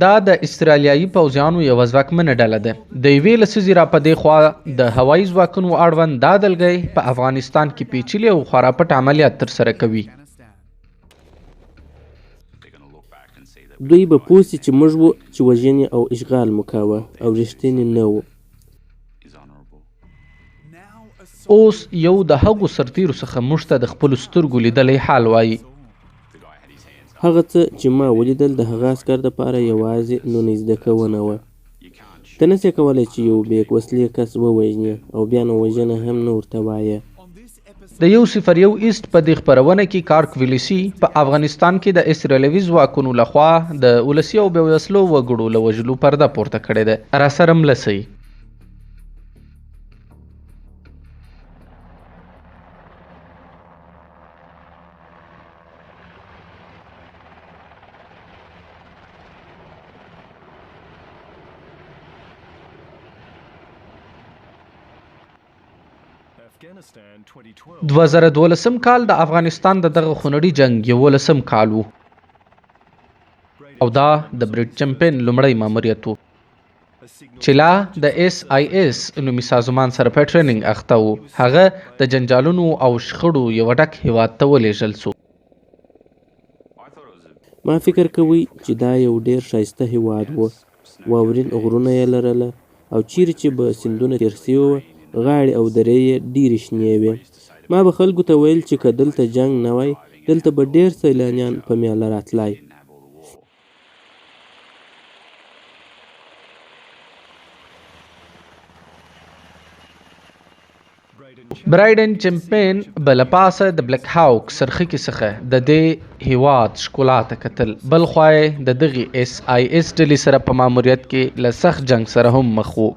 دا د استرالیایي پوځیانو یوه ځواکمنه ډله ده. د یوې لسیزې را په دې خوا د هوایي ځواکونو اړوند دا دلګۍ په افغانستان کې پیچلي او خورا پټ عملیات ترسره کوي. دوی به پوه سي چې موږ وو چې وژنې او اشغال مو کاوه او رښتینې نه وو. اوس یو د هغو سرتیرو څخه موږ ته د خپلو سترګو لیدلی حال وایي. هغه څه چې ما ولیدل د هغه عسکر دپاره یوازې نو زده کونه وه. ته نسې کولی چې یو بیګ وسلې کس ووژنې او بیا نو وژنه هم نه ورته وایه. د 101 ایسټ په دې خپرونه کې کارک ویلیسي په افغانستان کې د اسرائیلوي ځواکونو لخوا د ولسي او بې وسلو وګړو له وژلو پرده پورته کړې ده. راسره ملسئ. Afghanistan 2012 کال د افغانستان د دغه خونړي جنگ 11 کال و او دا د بریټ چمپین لومړی ماموریت و چې لا د SIS نومي سازمان سره په ټریننګ اخته و. هغه د جنجالونو او شخړو یو ډک هیواد ته ولېږل سو. ما فکر کوي چې دا یو ډیر ښایسته هیواد و. واورین غرونه یې لرله او چیرې چې به سیندونه تیر سوي وه غاړې او درې یې ډېرې شنې وې. ما به خلکو ته ویل چې که دلته جنګ نه وای دلته به ډېر سیلانیان په میله راتلای. برایډن چمپین بله پاسه د بلک هاوک سرخکې څخه د دې هیواد ښکلا ته کتل. بل خوا یې د دغې SIS ډلې سره په ماموریت کې له سخت جنګ سره هم مخ و.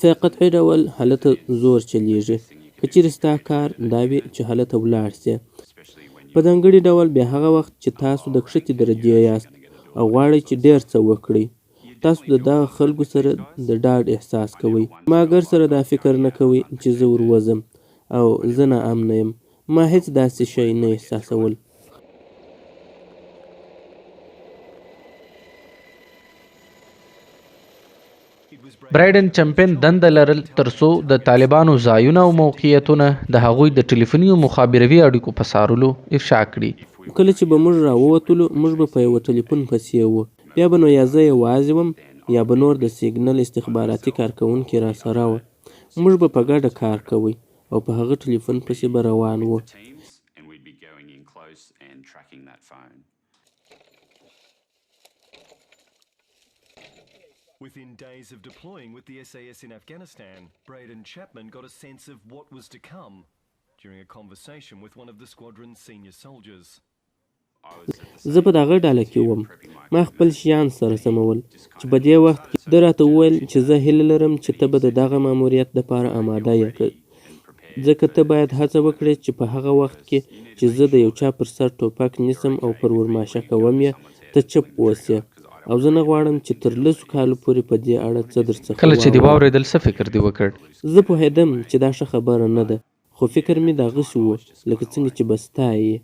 په قطعي ډول هلته زور چلیږي. که چیرې ستا کار دا وي چې هلته ولاړ سې. په ځانګړي ډول بیا هغه وخت چې تاسو د کښتې درجې یاست او غواړئ چې ډېر څه وکړئ. تاسو د دغه خلکو سره د ډاډ احساس کوئ. ما ګر سره دا فکر نه کوئ چې زه وروځم او زه ناامنه یم. ما هیڅ داسې شی نه احساسول. برایډن چمپین دنده لرل ترڅو د طالبانو ځایونه او موقعیتونه د هغوی د ټلیفوني او مخابروي اړیکو په څارلو افشا کړي. کله چې به موږ راووتلو موږ به په یوه ټلیفون پسې وو. بیا به نو یا زه یوازې وم یا به نور د سیګنل استخباراتي کارکوونکي راسره وه. موږ به په ګډه کار کوئ او په هغه ټلیفون پسې به روان وو. Within days of deploying with the SAS in Afghanistan, Braden Chapman got a sense of what was to come during a conversation with one of the squadron's senior soldiers. زه په دغه ډله کې وم. ما خپل شیان سره سمول چې په دې وخت کې ده راته وویل چې زه هیله لرم چې ته به د دغه ماموریت دپاره آماده یې، ځکه ته باید هڅه وکړې چې په هغه وخت کې چې زه د یو چا پر سر ټوپک نیسم او پر ورماشه کوم یې ته چپ اوسې. او زه نه غواړم چې تر 10 کالو پورې په دې اړه څه درڅخه کله چې دې واورېدل څه فکر دې وکړ؟ زه پوهېدم چې دا ښه خبره نه ده، خو فکر مې دغسې و لکه څنګه چې به ستا یې.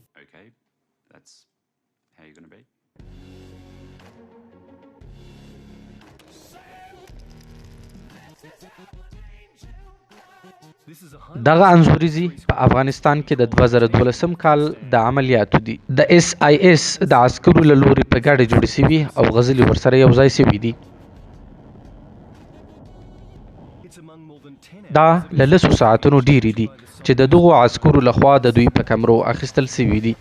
دغه انځوریزي په افغانستان کې د 2012 کال د عملیاتو دي. د SIS د عسکرو له لوري په ګډه جوړې شوي او غزلې ورسره یو ځای شوي دي. دا له 10 ساعتونو ډیرې دي چې د دغو عسکرو لخوا د دوی په کمرو اخیستل شوي دي.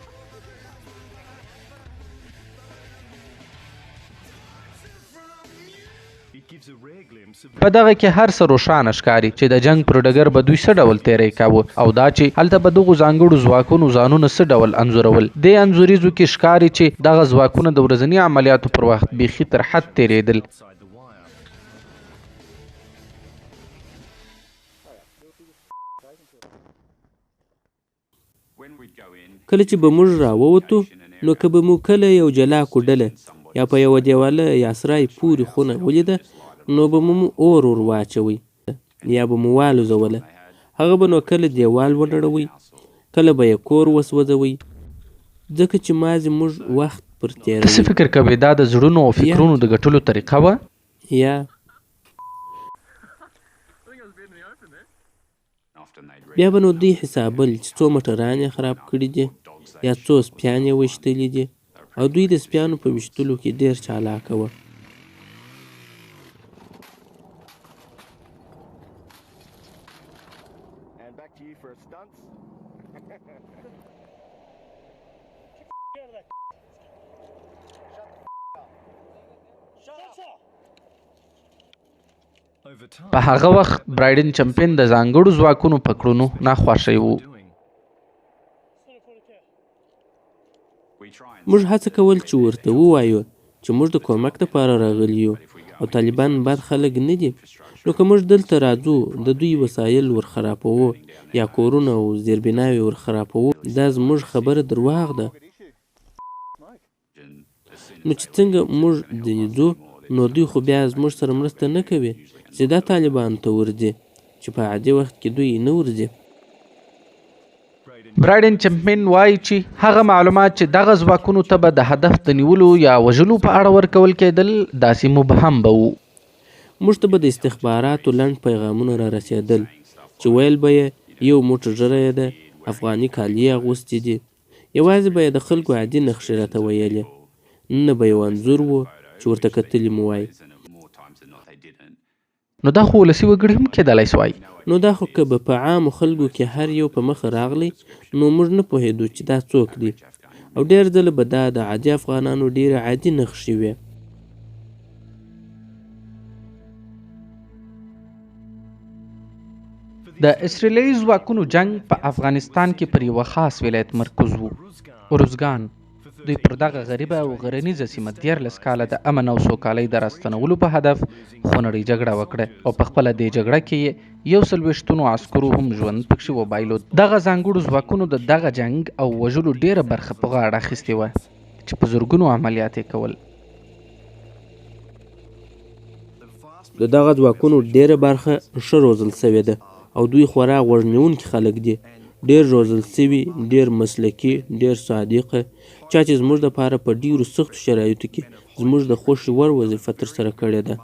په دغه کې هر څه روښانه ښکاري چې د جنگ پر ډګر به دوی څه ډول تیری کاوه او دا چې هلته به دغو ځانګړو ځواکونو ځانونه څه ډول انځورول. دې انځوریزو کې ښکاري چې دغه ځواکونه د ورځني عملیاتو پر وخت بیخي تر حد تیریدل. کله چې به موږ راووتو نو که به مو کله یو جلاکو ډله یا په یوه دیواله یا سرای پورې خونه ولیده نو به مو اور ور واچوئ یا به مو والوزوله. هغه به نو کله دیوال ونړوئ، کله به یې کور وسوځوئ، ځکه چې مازې موږ وخت پر ته څه تېروي. فکر کوې دا د زړونو او فکرونو د ګټلو طریقه وه؟ یا بیا به نو دوی حسابل چې څو موټران یې خراب کړي دي یا څو سپیان یې ویشتلي دي، او دوی د سپیانو په ویشتلو کې ډېر چالاکه وه. And back to you for a stunt. Over time, په هغه وخت برایډن چمپین د ځانګړو ځواکونو په کړنو ناخوښی و. doing. موږ هڅه کول چې ورته ووایو چې موږ د کومک لپاره راغلي یو او طالبان بد خلک نه دي. نو که موږ دلته راځو د دوی وسایل ورخرابوو یا کورونه او زیربناوې ورخرابوو، دا زموږ خبره درواغ ده. نو چې څنګه موږ ځینې ځو، نو دوی خو بیا زموږ سره مرسته نه کوي، سیده طالبانو ته ورځي چې په عادي وخت کې دوی نه ورځي. برایډن چمپین وایي چې هغه معلومات چې دغه ځواکونو ته به د هدف د نیولو یا وژلو په اړه ورکول کېدل داسې مبهم به وو. موږ ته به د استخباراتو لنډ پیغامونه را رسېدل چې ویل به یې یو موټر ژره یې د افغاني کالي اغوستي دي، یوازې به یې د خلکو عادي نښې راته ویلې، نه به یو انځور و چې ورته کتلي مو وای. نو دا خو ولسي وګړي هم کېدلی سوای. نو دا خو که به په عامو خلکو کې هر یو په مخه راغلی، نو موږ نه پوهېدو چې دا څوک دي، او ډېر ځله به دا د عادي افغانانو ډېرې عادي نښې وې. د اسرائیلي ځواکونو جنگ په افغانستان کې پر یوه خاص ولایت مرکز وو، اروزګان. دوی پر دغه غریبه او غرنیزه سیمه 14 کاله د امن او سوکالۍ د راستنولو په هدف خونړۍ جګړه وکړه، او په خپله دې جګړه کې یې 140 عسکرو هم ژوند پکښې وبایلود. دغه ځانګړو ځواکونو د دغه جنگ او وژلو ډیره برخه په غاړه اخیستې وه چې په زرګونو عملیات یې کول. د دغه ځواکونو ډیره برخه ښه روزل سوې ده او دوی خورا غوږ نیونکي خلک دي، ډیر روزل سوي، ډیر مسلکي، ډیر صادقه، چا چې زموږ دپاره په ډیرو سختو شرایطو کې زموږ د خوښې وړ وظیفه ترسره کړې ده.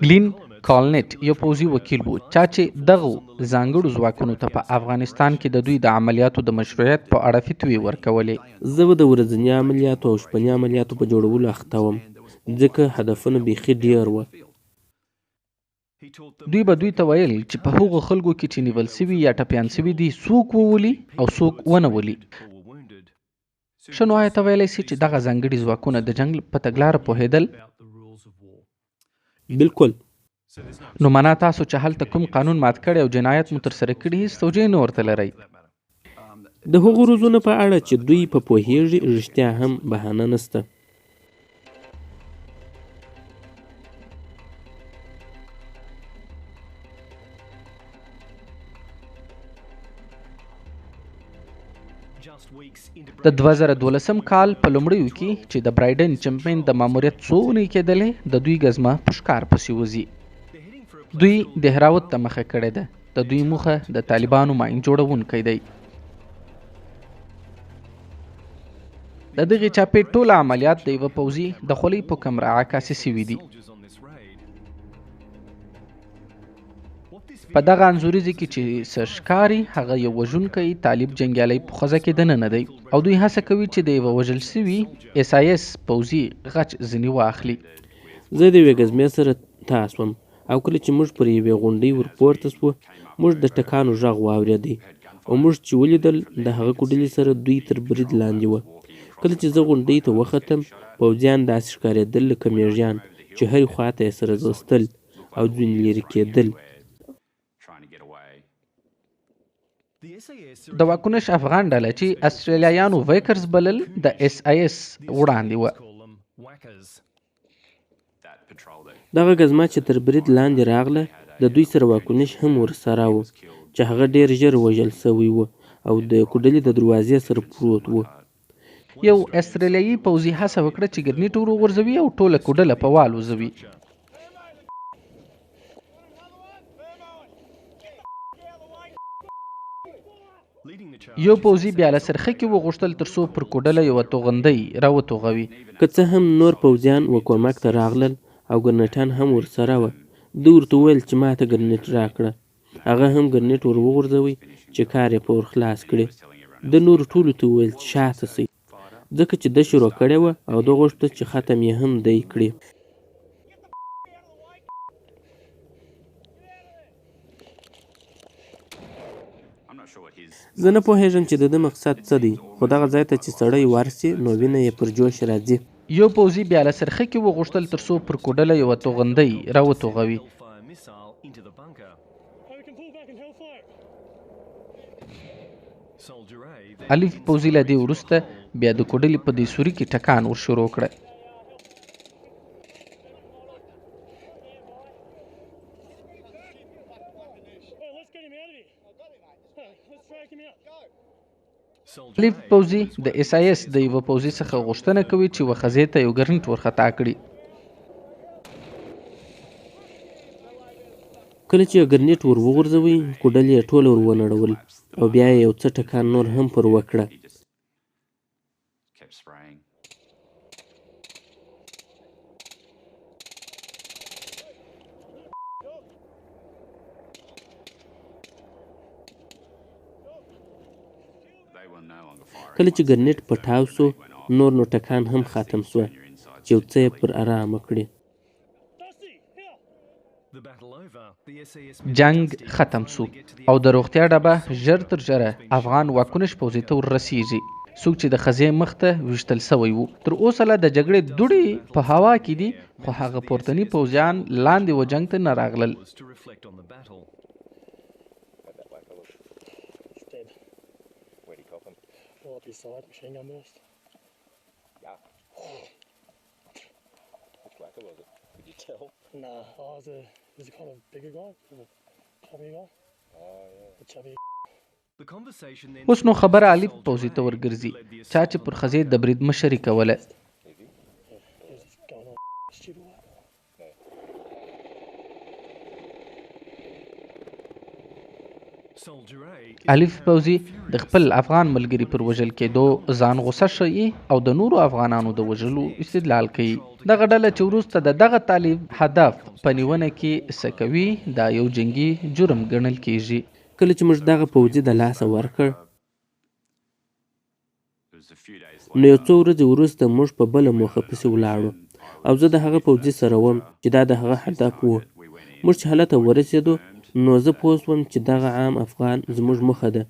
گلین کالنټ یو پوځي وکیل و چا چې دغو ځانګړو ځواکونو ته په افغانستان کې د دوی د عملیاتو د مشروعیت په اړه فتوی ورکولې. زه به د ورځني عملیاتو او شپني عملیاتو په جوړولو اخته وم، ځکه هدفونه بیخي ډیر وه. دوی به دوی ته ویل چې په هغو خلکو کې چې نیول سوي یا ټپیان سوي دي څوک وولي او څوک ونه ولي. ښه نو آیا ته ویلی سي چې دغه ځانګړي ځواکونه د جنګ په تګلاره پوهېدل؟ بالکل. نو معنا تاسو چې هلته کوم قانون مات کړی او جنایت مو ترسره کړي هیڅ توجیه نه ورته لرئ؟ د هغو روزونو په اړه چې دوی په پوهیږي رښتیا هم بهانه نسته. د 2012 کال په لومړیو کې چې د برایډن چمپین د ماموریت څو اونۍ کېدلې، د دوی ګزمه په ښکار پسې وځي. دوی دهراوت ته مخه کړې ده. د دوی موخه د طالبانو ماین جوړونکی دی. د دغې چاپې ټول عملیات د یوه پوځي د خولۍ په کمره عکاسي سوي دي. په دغه انځوریزه کې چې څه ښکاري هغه یو وژونکی طالب جنګیالی په خوځه کې دننه دی، او دوی هڅه کوي چې د یوه وژل سوي SIS پوځي غچ ځینې واخلي. زه د یوې ګزمې سره تاس وم، او کله چې موږ پر یوې غونډۍ ورپورته سوو، موږ د ټکانو غږ واورېدی، او موږ چې ولیدل د هغه کوډلې سره دوی تر برید لاندې وه. کله چې زه غونډۍ ته وختم، پوځیان داسې ښکارېدل لکه میږیان چې هرې خواته یې سره ځغستل او ځینې لرې کېدل. د واکونش افغان ډله چې استرالیایانو ویکرز بلل د SIS وړاندې وه. دغه ګزمه چې تر برید لاندې راغله، د دوی سره واکونش هم ورسره و چې هغه ډیر ژر وژل سوی و او د کوډلې د دروازې سره پروت و. یو استرالیایي پوځي هڅه وکړه چې ګرنیټ ور وغورځوي او ټوله کوډله په والوزوي. یو پوځي بیا له سرخه کې وغوښتل ترڅو پر کوډله یوه توغندۍ راوتوغوي. که څه هم نور پوځیان کومک ته راغلل او ګرنیټان هم ورسره وه، دوی ورته وویل چې ماته ګرنیټ راکړه. هغه هم ګرنیټ ور وغورځوي چې کار یې په ور خلاص کړي. د نورو ټولو ته وویل چې شاته سئ، ځکه چې ده شروع کړې وه او ده غوښتل چې ختم یې هم دی کړي. زه نه پوهېږم چې د ده مقصد څه دی، خو دغه ځای ته چې سړی ورسي نو وینه یې پر جوش راځي. یو پوځي بیا له سرخه کې وغوښتل ترڅو پر کوډله یوه توغندۍ راوتوغوي. الف پوځي له دې وروسته بیا د کوډلې په دې سوري کې ټکان ور شروع کړه. الف پوځي د اس آی اس د یوه پوځي څخه غوښتنه کوي چې یوه ښځې ته یو ګرنیټ ورخطا کړي. کله چې یو ګرنیټ ور وغورځوي، کوډل یې ټول ور ونړول او بیا یې یو څه ټکان نور هم پر وکړه. کله چې ګرنیټ پټاو سو، نور نو ټکان هم ختم سوه چې یو څه یې پر آرامه کړي. جنگ ختم سو او د روغتیا ډبه ژر تر ژره افغان واکونش پوځي ته وررسیږي. څوک چې د ښځې مخ ته ویشتل سوی و. تر اوسه لا د جګړې دوړې په هوا کې دي، خو هغه پورتني پوځیان لاندې و جنګ ته نه راغلل. Side machine gun burst. Yeah. Which whacker was it? Could you tell? Nah, I was a kind of bigger guy, a chubby guy. Oh yeah. A chubby. اوس نو خبره علي پوځي ته ورګرځي، چا چې پر ښځې د برید مشري کوله. الف پوځي د خپل افغان ملګري پر وژل کېدو ځان غوسه ښیي او د نورو افغانانو د وژلو استدلال کوي. دغه ډله چې وروسته د دغه طالب هدف په نیونه کې څه کوي، دا یو جنګي جرم ګڼل کېږي. کله چې موږ دغه پوځي د لاسه ورکړ، نو یو څو ورځې وروسته موږ په بله موخه پسې ولاړو او زه د هغه پوځي سره وم چې دا د هغه هدف و. موږ چې هلته ورسېدو، نو زه پوه شوم چې دغه عام افغان زموږ موخه ده.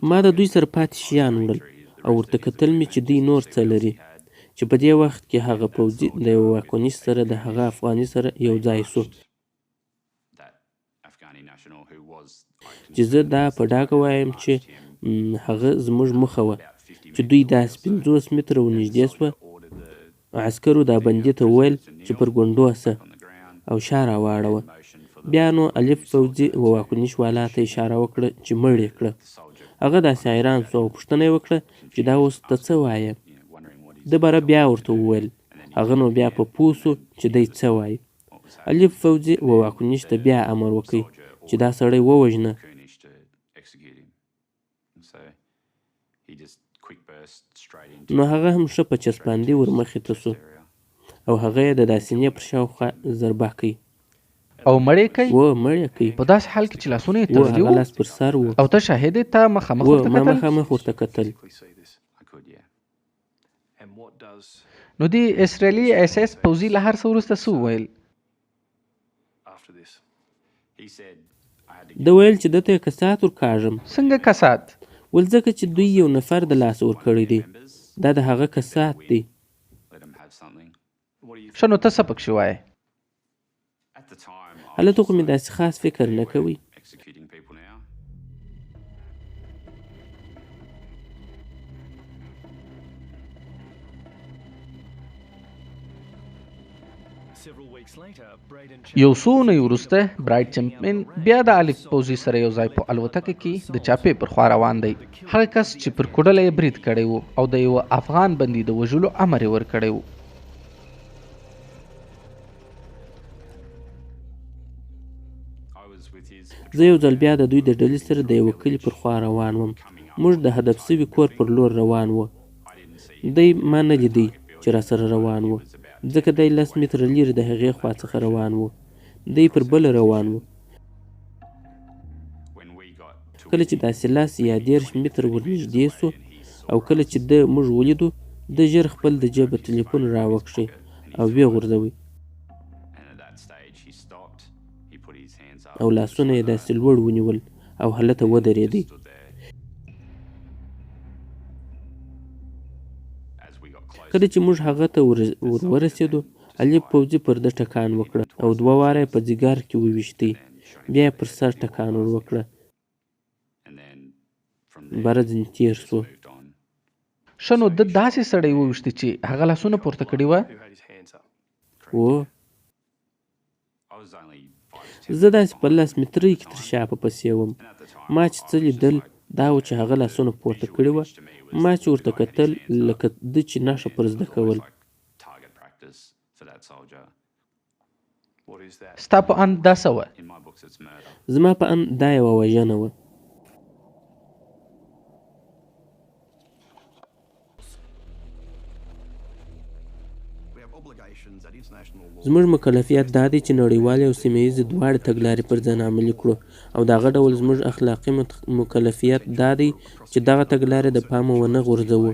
ما د دوی سره پاتې شیان وړل او ورته کتل مې چې دوی نور څه لري، چې په دې وخت کې هغه پوځي د یوه واکونیست سره د هغه افغاني سره یو ځای سو. چې زه دا په ډاګه وایم چې هغه زموږ موخه وه. چې دوی داسې 50 متره ونږدې سوه، عسکرو دا بندي ته وویل چې پر ګونډو سه او شا راواړوه. بیا نو الف پوځي و واکونیش والا ته اشاره وکړه چې مړ یې کړه. هغه داسې حیران سو او پوښتنه یې وکړه چې دا اوس ته څه وایې. ده بره بیا ورته وویل. هغه نو بیا په پوه سو چې دی څه وایي. الف پوځي و واکونیش ته بیا امر وکړ چې دا سړی ووژنه. نو هغه هم ښه په چسپاندي ور مخې ته سو او هغه یې د داسینې پر شاوخوا ضربه کړ او مړې کوي. مړ یې کړ په داسې حال کې چې لاسونه یې تړلي هغه لاس پر سر و او ته شاهد ته مخامخ ورته ما کتل. مخامخ ورته کتل. نو دی اسرائیلي اس اس پوځي له هر څه وروسته څه وویل؟ ده ویل چې دته یې کسات ورکاږم. څنګه کسات؟ ول ځکه چې دوی یو نفر د لاسه ورکړی دی، دا د هغه کسات دی. ښه نو ته څه پکښې وایې؟ هلته خو مې داسې خاص فکر نه کوي. Several weeks later, Braden یو Chapman څو اونۍ وروسته برایټ چمپین بیا د الف پوځي سره یو ځای په الوتکه کې د چاپې پر خوا روان دی. هغه کس چې پر کوډله یې برید کړی و او د یوه افغان بندي د وژلو امر یې ورکړی و. زه یو ځل بیا د دوی د ډلې سره د یوه کلي پر خوا روان وم. موږ د هدف سوي کور پر لور روان وو. دی ما نه لیدی چې راسره روان وو، ځکه دی 10 متره لرې د هغې خوا څخه روان وو. دی پر بله روان وو. کله چې داسې 10 یا 13 متره ورنږدې سو او کله چې ده موږ ولیدو، ده ژر خپل د جېبه ټلیفون راوکښی او ویې غورځوی او لاسونه یې داسې لوړ ونیول او هلته ودرېدی. کله چې موږ هغه ته ورورسېدو، علي پوځي پر ده ټکان وکړه او 2 واره یې په ځیګر کې وویشتی. بیا یې پر سر ټکان ور وکړه. بره ځنې تېر سو. ښه نو ده داسې سړی وویشتی چې هغه لاسونه پورته کړي وه؟ و زه داسې په 10 مترۍ کې تر شا په پسې وم. ما چې څه لیدل دا و چې هغه لاسونه پورته کړي وه. ما چې ورته کتل لکه ده چې نښه پر زده کول. ستا په اند دا څه وه؟ زما په اند دا یوه وژنه وه. زموږ مکلفیت دا دی چې نړیوالې او سیمه ییزې دواړې تګلارې پر ځان عملي کړو، او د هغه ډول زموږ اخلاقي مکلفیت دا دی چې دغه تګلارې د پامه ونه غورځوو.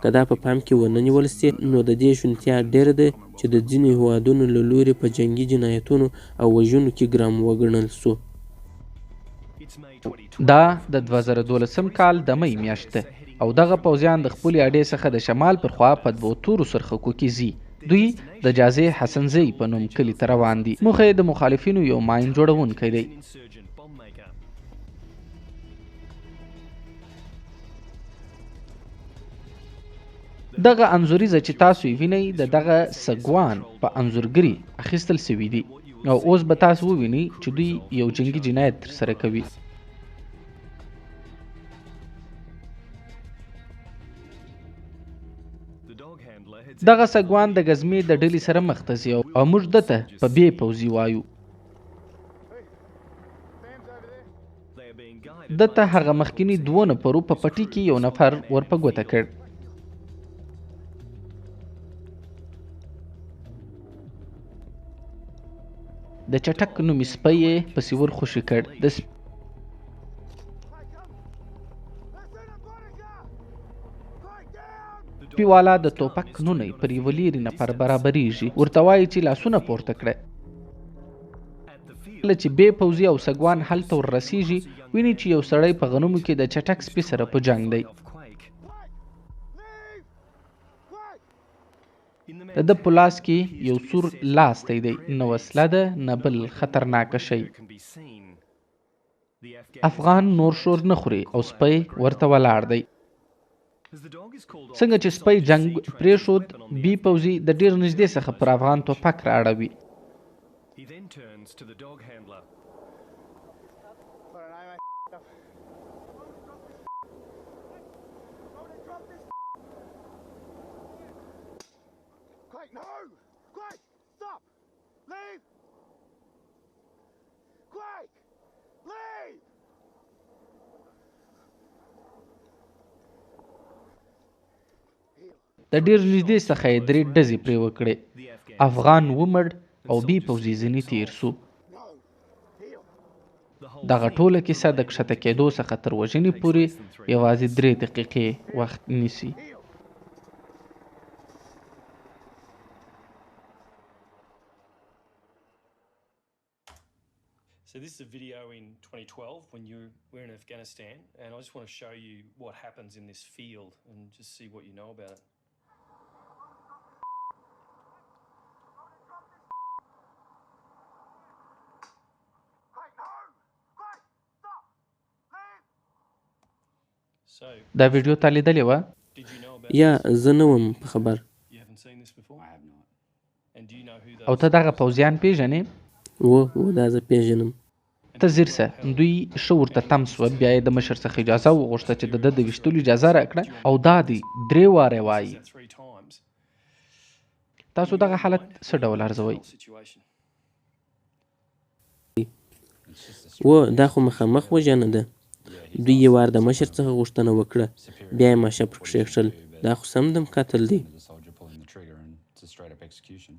که دا په پام کې ونه نیول سي، نو د دې شونتیا ډېره ده چې د ځینو هېوادونو له لوري په جنګي جنایتونو او وژنو کې ګرم وګڼل سو. دا د 2012 کال د مۍ میاشت ده او دغه پوځیان د خپلې اډې څخه د شمال پر خوا په 2 تورو سرخکو کې ځي. دوی د جازې حسنزی په نوم کلي ته روان دي. موخه یې د مخالفینو یو ماین جوړونکی دی. دغه انځوریزه چې تاسو یې وینئ د دغه سګوان په انځورګري اخیستل سوي دي او اوس به تاسو ووینئ چې دوی یو جنګي جنایت ترسره کوي. دغه سګوان د ګزمې د ډلې سره مخ ته ځي او موږ دته په بې پوځي وایو. دته هغه مخکینی 2 نفرو په پټي کې یو نفر ور په ګوته کړ. د چټک نومي سپی یې پسې ور خوشي کړ. د سپیوالا د توپک نونی پر یوه لیرې نفر برابریږي، ورته وایي چې لاسونه پورته کړه. کله چې بې پوځي او سګوان هلته ور رسیږي، ویني چې یو سړی په غنمو کې د چټک سپي سره په جنګ دی. د ده په لاس کې یو سور لاستی دی، نه وسله ده نه بل خطرناکه شی. افغان نور شور نه خوري او سپی ورته ولاړ دی. څنګه چې سپی جنگ پرېښود، بي پوځي د ډېر نږدې څخه پر افغان توپک رااړوي. د ډېر نږدې څخه یې 3 ډزې پرې وکړې. افغان ومړ او بي پوځي ځینې تیر سو. دغه ټوله کیسه د کښته کېدو څخه تر وژنې پورې یوازې 3 دقیقې وخت نیسي. So this is a video in 2012 when you were in Afghanistan, and I just want to show you what happens in this field and just see what you know about it. دا ویډیو تا لیدلې وه؟ یا زه نه وم په خبر. And do you know who او those ته دغه پوځیان پیژنې؟ و دا زه پیژنم. ته ځیر سه. دوی ښه ورته تم سوه، بیا یې د مشر څخه اجازه وغوښته چې د ده د ویشتلو اجازه راکړه، او دا دی 3 واره وایي. that 3 times? تاسو دغه حالت څه ډول ارزوئ؟ Situation. و دا خو مخامخ وژنه ده. دوی یې وار د مشر څخه غوښتنه وکړه، بیا یې ماشه پر کښېښل. دا خو سم دم قتل دی. The soldier pulling the trigger and it's a straight up execution.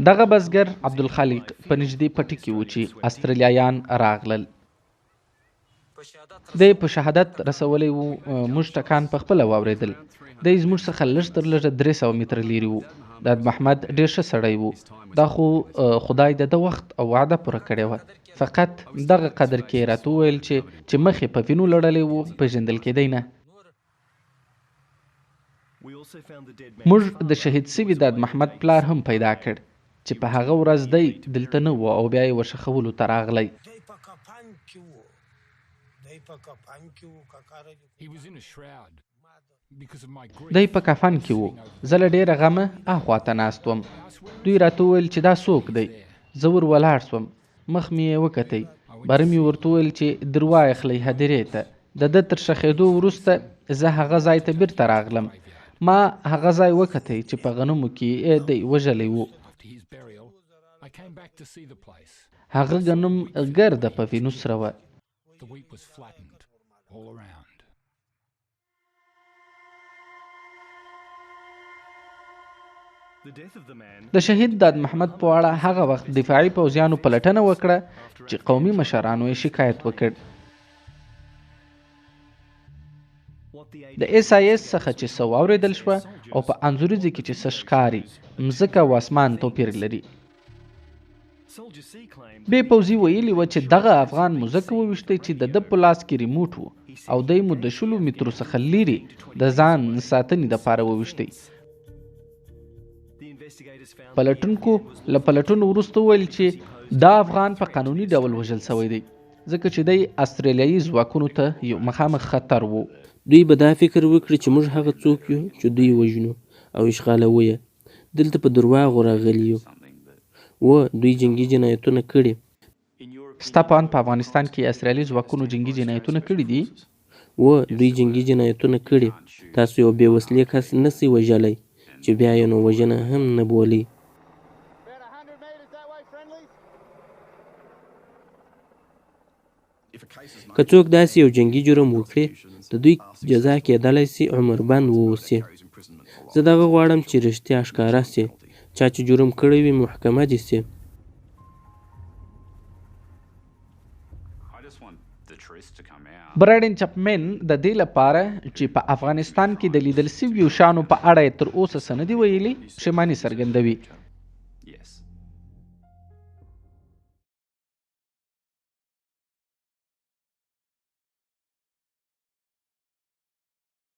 دغه بزګر عبدالخالق په نږدې پټي کې و چې استرالیایان راغلل. دی په شهادت رسولی و. موږ ټکان په خپله واورېدل. دی زموږ څخه لږ تر لږه 300 متره لیرې و. د محمد ډېر ښه سړی و. دا خو خدای د ده وخت او وعده پوره کړې وه. فقط دغه قدر کې یې راته وویل چې مخ یې په وینو لړلی و، پېژندل کېدی نه. موږ د شهید سوي داد محمد پلار هم پیدا کړ چې په هغه ورځ دی دلته نه و، او بیا یې ورښخولو ته راغلی. He was in a shroud because of my grief. دی په کفن کې و. زه له ډېره غمه اخوا ته ناست وم. دوی راته وویل چې دا څوک دی. زه ور ولاړ سوم. مخ مې یې وکتی. بره مې ورته وویل چې در وایخلی هدیرې ته. د ده تر ښخېدو وروسته زه هغه ځای ته بیرته راغلم. ما هغه ځای وکتی چې په غنمو کې دی وژلی و. After his burial, I came back to see the place. هغه غنم ګرده په وینو سره وه. The wheat was flattened all around. د شهید داد محمد په اړه هغه وخت دفاعي پوځیانو پلټنه وکړه چې قومي مشرانو یې شکایت وکړ. د SIS څخه چې څه واورېدل شوه او په انځوریزه کې چې څه ښکاري، مځکه او اسمان توپیر لري. بې پوځي ویلي وه چې دغه افغان موږک وویشتی چې د ده په لاس کې ریموټ و، او دی مو د 20 مترو څخه لیرې د ځان ساتنې دپاره وویشتی. پلټونکو له پلټونو وروسته وویل چې دا افغان په قانوني ډول وژل شوی دی، ځکه چې دی استرالیایي ځواکونو ته یو مخامخ خطر و. دوی به دا فکر وکړي چې موږ هغه څوک یو چې دوی وژنو او اشغالوو یې. دلته په درواغو راغلي یو. و دوی جنګي جنایتونه کړي. ستا په اند په افغانستان کې اسرائیلي ځواکونو جنګي جنایتونه کړي دي؟ و دوی جنګي جنایتونه کړي. تاسو یو بې وسلې کس نسئ وژلی چې بیا یې نو وژنه هم نه بولي. که څوک داسې یو جنګي جرم وکړي، د دوی جزا کېدلی سي عمر بند ووسي. زه دغه غواړم چې رښتیا ښکاره سي. چا چې جرم کړی وي محکمه دې سي. برایډن چپمن د دې لپاره چې په افغانستان کې د لیدل سویو شانو په اړه یې تر اوسه څه نه دي ویلي، پښیماني څرګندوي.